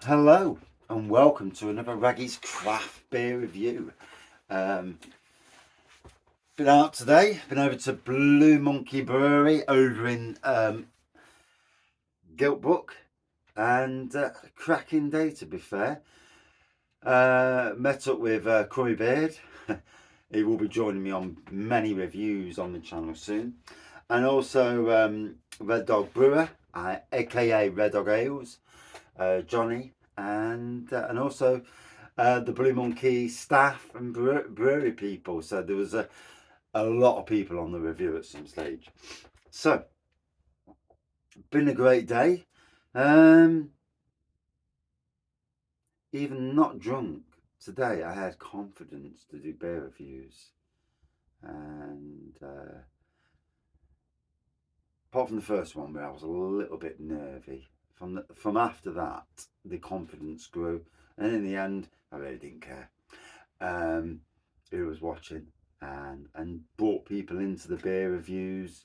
Hello and welcome to another Raggy's Craft Beer Review. Been out today, been over to Blue Monkey Brewery over in Giltbrook, and cracking day to be fair. Met up with Curry Beard. He will be joining me on many reviews on the channel soon. And also Red Dog Brewer, aka Red Dog Ales, Johnny, and also the Blue Monkey staff and brewery people. So there was a lot of people on the review at some stage. So, been a great day. Even not drunk today, I had confidence to do beer reviews, and apart from the first one where I was a little bit nervy, from after that the confidence grew, and in the end I really didn't care who was watching, and brought people into the beer reviews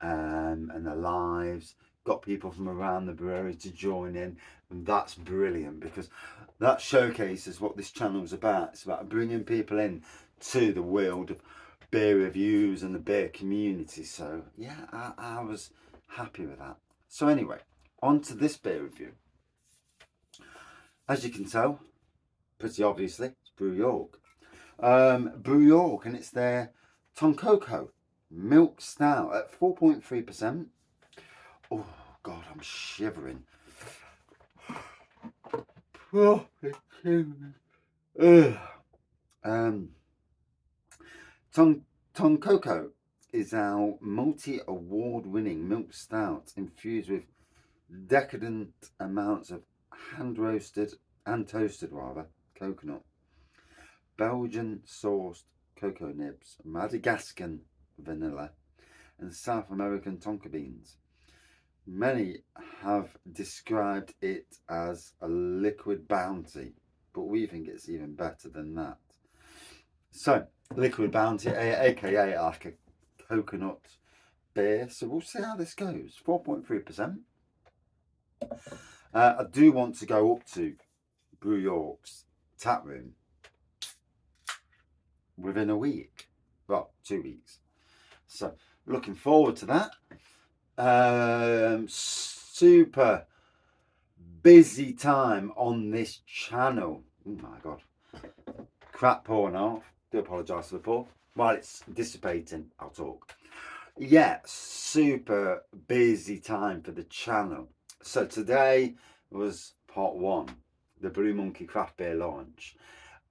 and their lives, got people from around the brewery to join in, and that's brilliant because that showcases what this channel is about. It's about bringing people in to the world of beer reviews and the beer community. So yeah, I was happy with that. So anyway, on to this beer review. As you can tell, pretty obviously, it's Brew York. Brew York, and it's their Tonkoko milk stout at 4.3%. Oh God, I'm shivering. Oh, um, Tonkoko is our multi-award-winning milk stout infused with decadent amounts of hand-roasted and toasted coconut, Belgian-sourced cocoa nibs, Madagascan vanilla, and South American tonka beans. Many have described it as a liquid bounty, but we think it's even better than that. So, liquid bounty, aka like a coconut beer. So we'll see how this goes. 4.3%. I do want to go up to Brew York's tap room within a week. Well, 2 weeks. So looking forward to that. Super busy time on this channel. Oh my God. Crap pouring off. Do apologise for the pour. While it's dissipating, I'll talk. Yeah, super busy time for the channel. So today was part one, the Blue Monkey craft beer launch.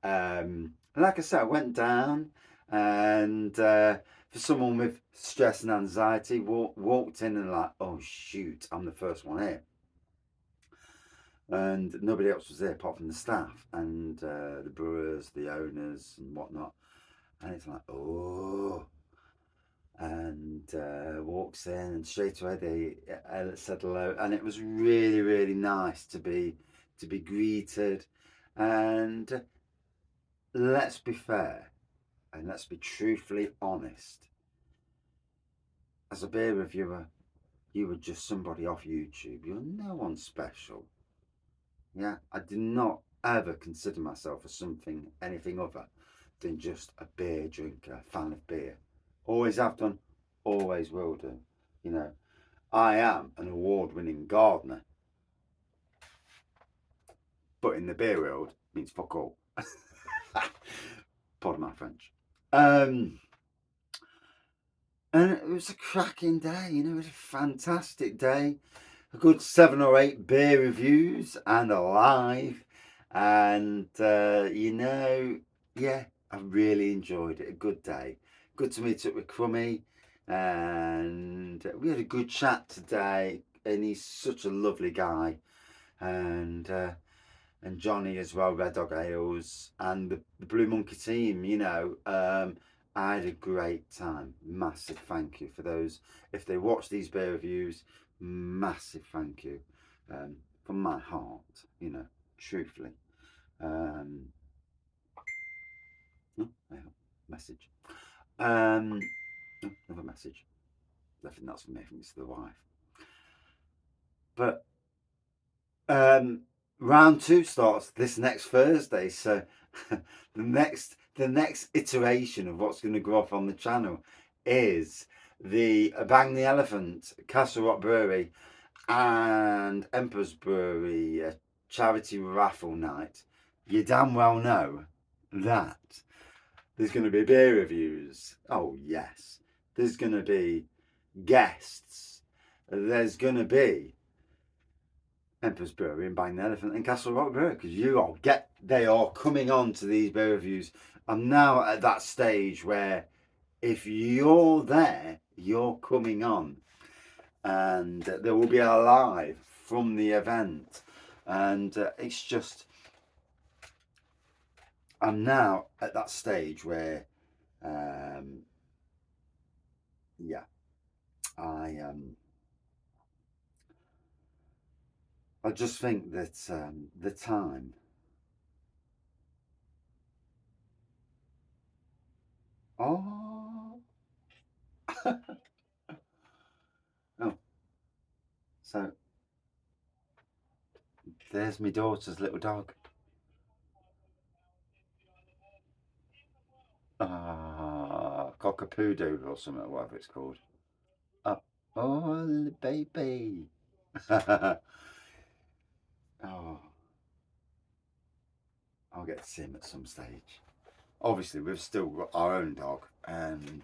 Like I said, I went down, and for someone with stress and anxiety, walked in and like, oh shoot, I'm the first one here. And nobody else was there apart from the staff and the brewers, the owners and whatnot. And it's like, oh, and walks in, and straight away they said hello, and it was really, really nice to be greeted. And let's be fair, and let's be truthfully honest. As a beer reviewer, you were just somebody off YouTube. You're no one special. Yeah, I did not ever consider myself as anything other than just a beer drinker, fan of beer. Always have done, always will do. You know, I am an award-winning gardener, but in the beer world means fuck all. Pardon my French. And it was a cracking day. You know, it was a fantastic day. A good 7 or 8 beer reviews and a live, and yeah, I really enjoyed it. A good day. Good to meet up with Crummy, and we had a good chat today. And he's such a lovely guy, and Johnny as well, Red Dog Ales, and the Blue Monkey team. I had a great time. Massive thank you for those. If they watch these beer reviews, massive thank you from my heart, truthfully. Oh, message. Oh, another message. I think that's from me. I think it's the wife. But round 2 starts this next Thursday. So the next iteration of what's going to go up on the channel is the Bang the Elephant, Castle Rock Brewery, and Emperor's Brewery charity raffle night. You damn well know that there's going to be beer reviews. Oh yes, there's going to be guests. There's going to be Emperor's Brewery and Bang the Elephant and Castle Rock Brewery, because they are coming on to these beer reviews. I'm now at that stage where if you're there, you're coming on, and there will be a live from the event, and it's just, I'm now at that stage where yeah, I just think that the time. Oh, oh, so there's my daughter's little dog. Cockapoo or something, or whatever it's called. Oh, baby. Oh, I'll get to see him at some stage. Obviously, we've still got our own dog, and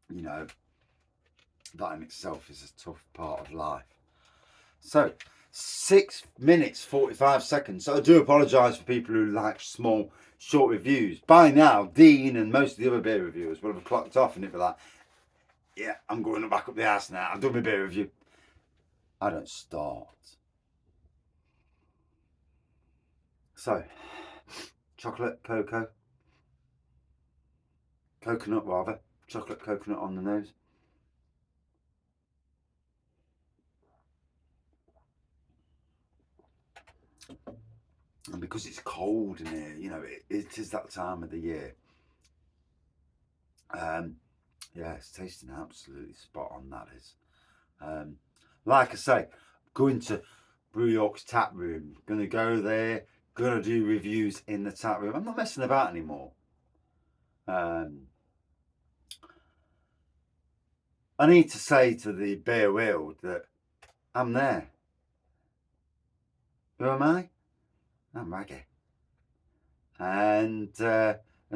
you know, that in itself is a tough part of life. So, 6 minutes 45 seconds. So I do apologise for people who like small, short reviews. By now, Dean and most of the other beer reviewers will have clocked off and it'd be like, yeah, I'm going back up the ass now. I've done my beer review. I don't start. So, chocolate, coconut rather. Chocolate coconut on the nose. And because it's cold in here, you know, it is that time of the year. Yeah, it's tasting absolutely spot on, that is. Like I say, going to Brew York's tap room. Gonna go there. Gonna do reviews in the tap room. I'm not messing about anymore. I need to say to the beer world that I'm there. Who am I? I'm Raggy. And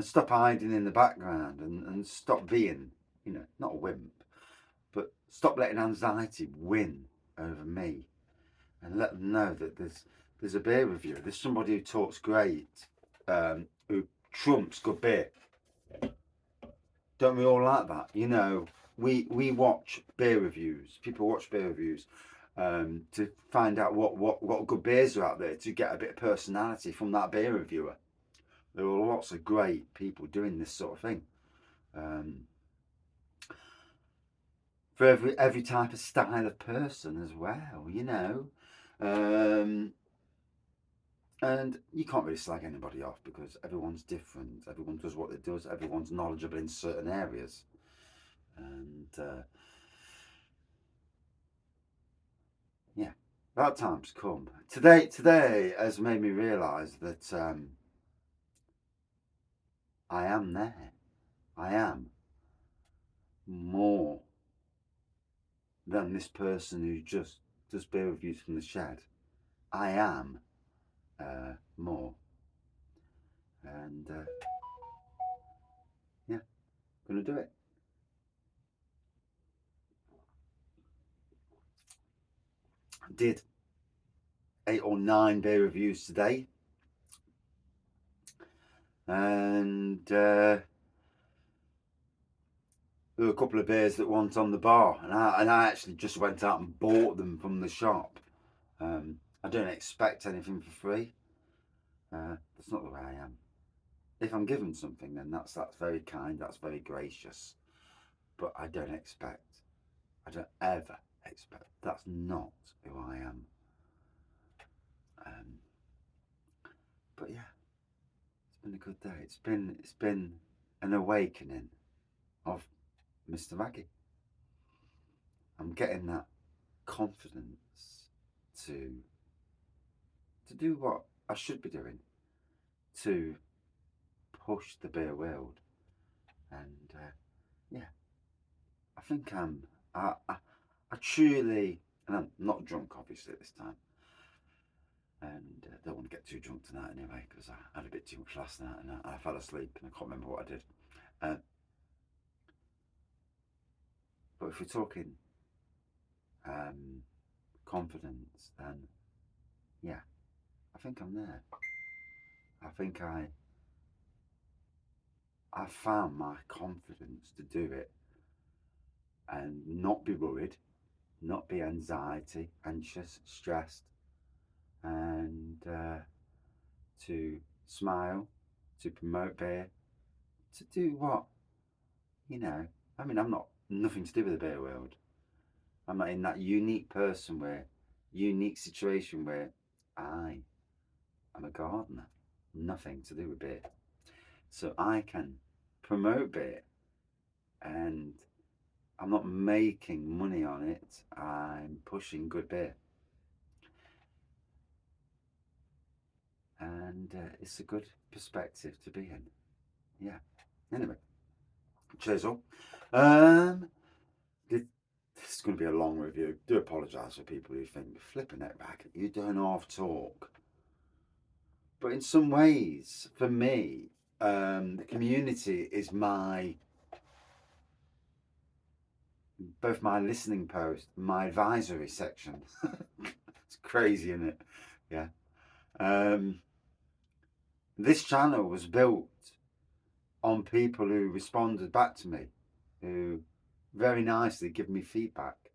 stop hiding in the background and stop being, you know, not a wimp, but stop letting anxiety win over me, and let them know that there's a beer reviewer. There's somebody who talks great, who trumps good beer. Don't we all like that? You know, we watch beer reviews. People watch beer reviews to find out what good beers are out there, to get a bit of personality from that beer reviewer. There are lots of great people doing this sort of thing. For every type of style of person as well, you know. And you can't really slag anybody off because everyone's different. Everyone does what they do. Everyone's knowledgeable in certain areas. And yeah, that time's come. Today has made me realise that I am there. I am more than this person who just does beer reviews from the shed. I am more. And yeah, gonna do it. I did 8 or 9 beer reviews today. And there were a couple of beers that weren't on the bar, and I actually just went out and bought them from the shop. I don't expect anything for free. That's not the way I am. If I'm given something, then that's very kind, that's very gracious. But I don't ever expect. That's not who I am. Um, but yeah, it's been a good day. It's been an awakening of Mr. Maggie. I'm getting that confidence to to do what I should be doing to push the beer world. And yeah, I think I truly, and I'm not drunk obviously at this time, and don't want to get too drunk tonight anyway because I had a bit too much last night and I fell asleep and I can't remember what I did. Uh, but if we're talking confidence, then yeah, I think I'm there. I think I found my confidence to do it and not be worried, not be anxious, stressed, and to smile, to promote beer, to do what, you know. I mean, I'm not nothing to do with the beer world. I'm not in that unique situation where I am a gardener, nothing to do with beer. So I can promote beer and I'm not making money on it. I'm pushing good beer. And it's a good perspective to be in. Yeah. Anyway, cheers all. This is going to be a long review. Do apologise for people who think, flipping it back, you don't half talk. But in some ways, for me, the community is both my listening post, my advisory section. It's crazy, isn't it? Yeah. This channel was built on people who responded back to me, who very nicely give me feedback.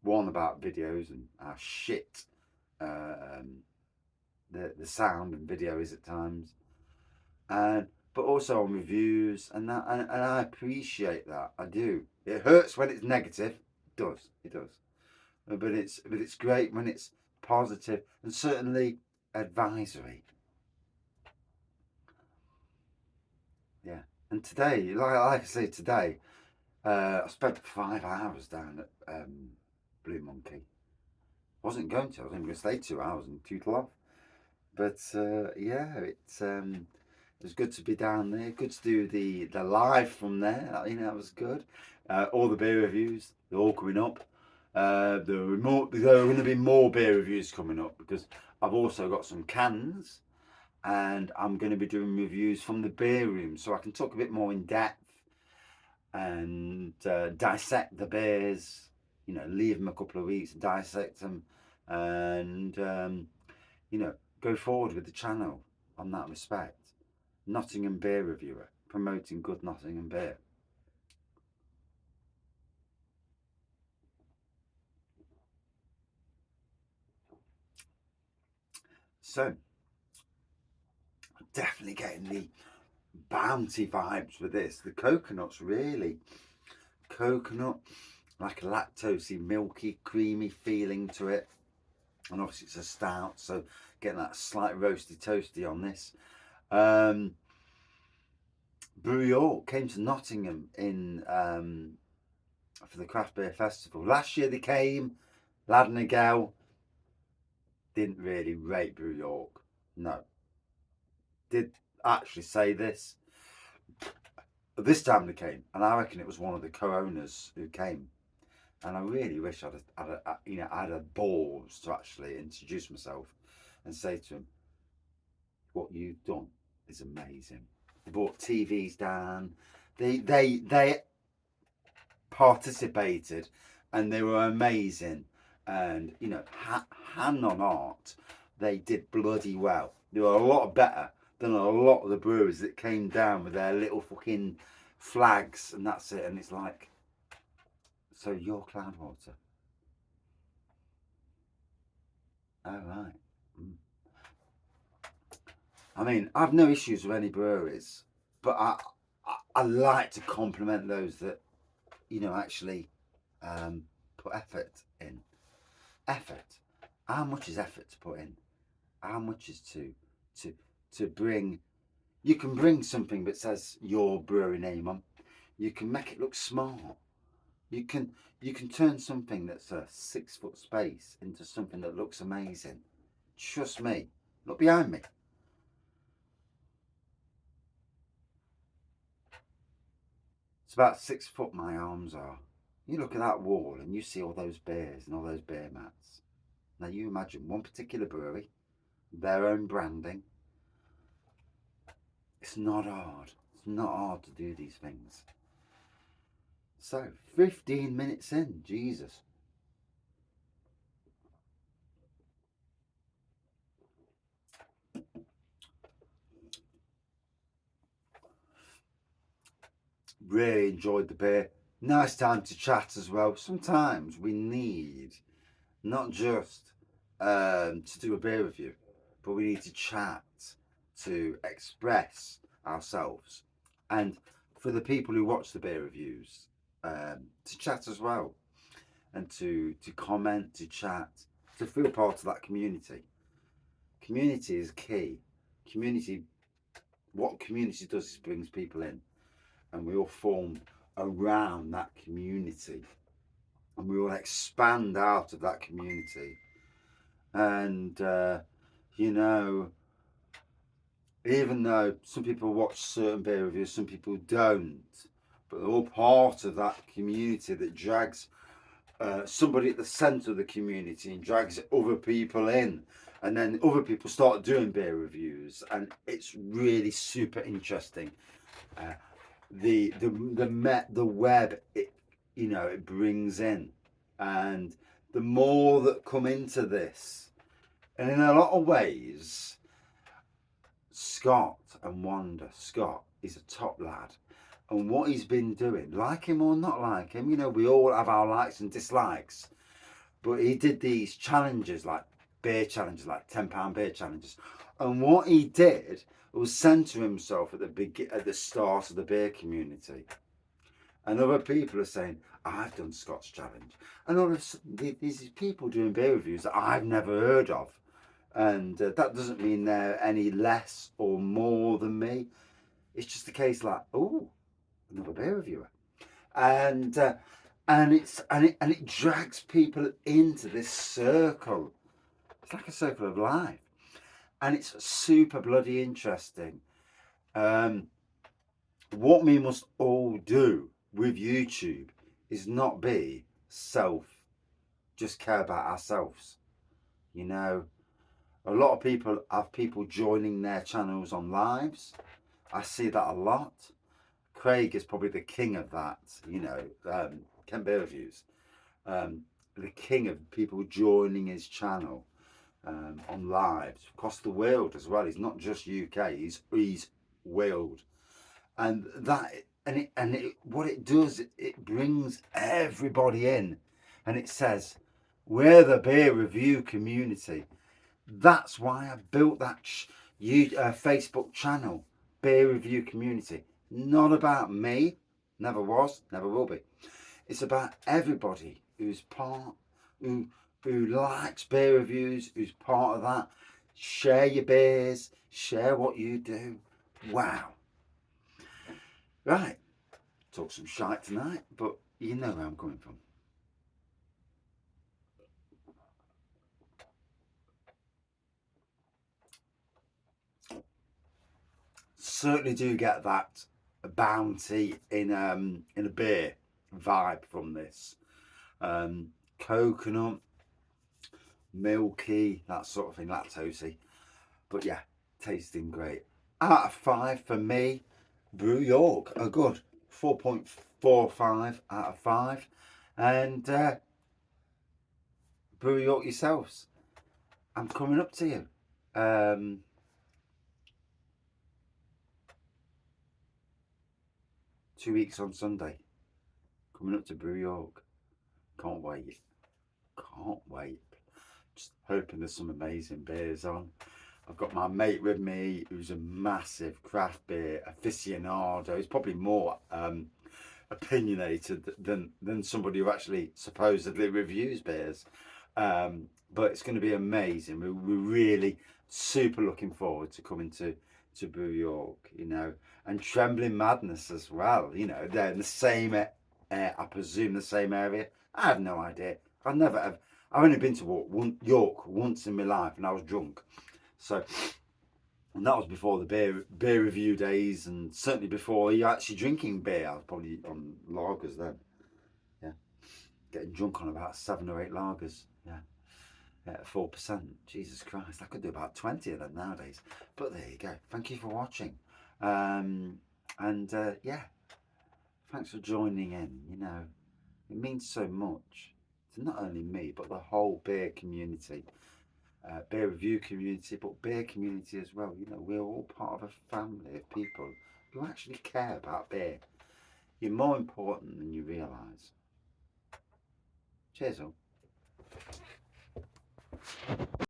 One about videos and how shit the sound and video is at times, and but also on reviews and that, and I appreciate that. I do. It hurts when it's negative. It does. But it's great when it's positive and certainly advisory. Yeah. And today, like I say, today, I spent 5 hours down at Blue Monkey. Wasn't going to. I was only going to stay 2 hours and tootle off. But yeah, it was good to be down there. Good to do the live from there. You know, that was good. All the beer reviews, they're all coming up. There are going to be more beer reviews coming up because I've also got some cans, and I'm going to be doing reviews from the beer room, so I can talk a bit more in depth and dissect the beers. You know, leave them a couple of weeks, dissect them, and you know, go forward with the channel on that respect. Nottingham beer reviewer, promoting good Nottingham beer. So, definitely getting the bounty vibes with this. The coconut's really coconut, like a lactosey, milky, creamy feeling to it. And obviously it's a stout, so getting that slight roasty toasty on this. Brew York came to Nottingham in for the craft beer festival. Last year they came, lad and a gal, didn't really rate Brew York. No. Did actually say this. But this time they came, and I reckon it was one of the co-owners who came. And I really wish I'd had balls to actually introduce myself and say to him, "What you've done is amazing." They brought TVs down. They participated, and they were amazing. And you know, hand on heart, they did bloody well. They were a lot better than a lot of the brewers that came down with their little fucking flags, and that's it. And it's like, so you're Cloudwater. Oh, right. Mm. I mean, I've no issues with any breweries, but I like to compliment those that, you know, actually put effort in. Effort. How much is effort to put in? How much is to to bring? You can bring something that says your brewery name on. You can make it look smart. You can turn something that's a 6 foot space into something that looks amazing. Trust me. Look behind me. It's about 6 foot my arms are. You look at that wall and you see all those beers and all those beer mats. Now you imagine one particular brewery, their own branding. It's not hard. It's not hard to do these things. So, 15 minutes in, Jesus. Really enjoyed the beer. Nice time to chat as well. Sometimes we need not just to do a beer review, but we need to chat to express ourselves. And for the people who watch the beer reviews, to chat as well and to comment, to chat, to feel part of that community. Community is key. Community, what community does is brings people in, and we all form around that community, and we all expand out of that community. And you know, even though some people watch certain beer reviews, some people don't, but they're all part of that community that drags somebody at the centre of the community and drags other people in, and then other people start doing beer reviews, and it's really super interesting. The web it it brings in, and the more that come into this, and in a lot of ways, Scott and Wanda. Scott is a top lad, and what he's been doing, like him or not like him, we all have our likes and dislikes. But he did these challenges, like beer challenges, like £10 beer challenges, and what he did was centre himself at the start of the beer community. And other people are saying, I've done Scott's challenge, and all of these people doing beer reviews that I've never heard of. And that doesn't mean they're any less or more than me. It's just a case like, oh, another beer reviewer, and it drags people into this circle. It's like a circle of life, and it's super bloody interesting. What we must all do with YouTube is not be just care about ourselves. A lot of people have people joining their channels on lives. I see that a lot. Craig is probably the king of that, Ken Beer Reviews. The king of people joining his channel on lives across the world as well. He's not just UK, he's world. And what it does, it brings everybody in, and it says, we're the beer review community. That's why I built that Facebook channel, Beer Review Community. Not about me, never was, never will be. It's about everybody who's who likes beer reviews, who's part of that. Share your beers, share what you do. Wow. Right, talk some shite tonight, but you know where I'm coming from. Certainly do get that bounty in a beer vibe from this. Coconut, milky, that sort of thing, lactosey. But yeah, tasting great. Out of 5 for me, Brew York, a good 4.45 out of 5. And Brew York yourselves, I'm coming up to you. 2 weeks on Sunday. Coming up to Brew York. Can't wait. Can't wait. Just hoping there's some amazing beers on. I've got my mate with me who's a massive craft beer aficionado. He's probably more opinionated than somebody who actually supposedly reviews beers. But it's going to be amazing. We're really super looking forward to coming to Brew York, and Trembling Madness as well. They're in the same, I presume, the same area. I have no idea. I've only been to York once in my life, and I was drunk. So, and that was before the beer review days, and certainly before you actually drinking beer. I was probably on lagers then. Yeah, getting drunk on about 7 or 8 lagers. Yeah. 4%. Jesus Christ, I could do about 20 of them nowadays. But there you go. Thank you for watching. And yeah, thanks for joining in. You know, it means so much to not only me, but the whole beer community, beer review community, but beer community as well. You know, we're all part of a family of people who actually care about beer. You're more important than you realise. Cheers all.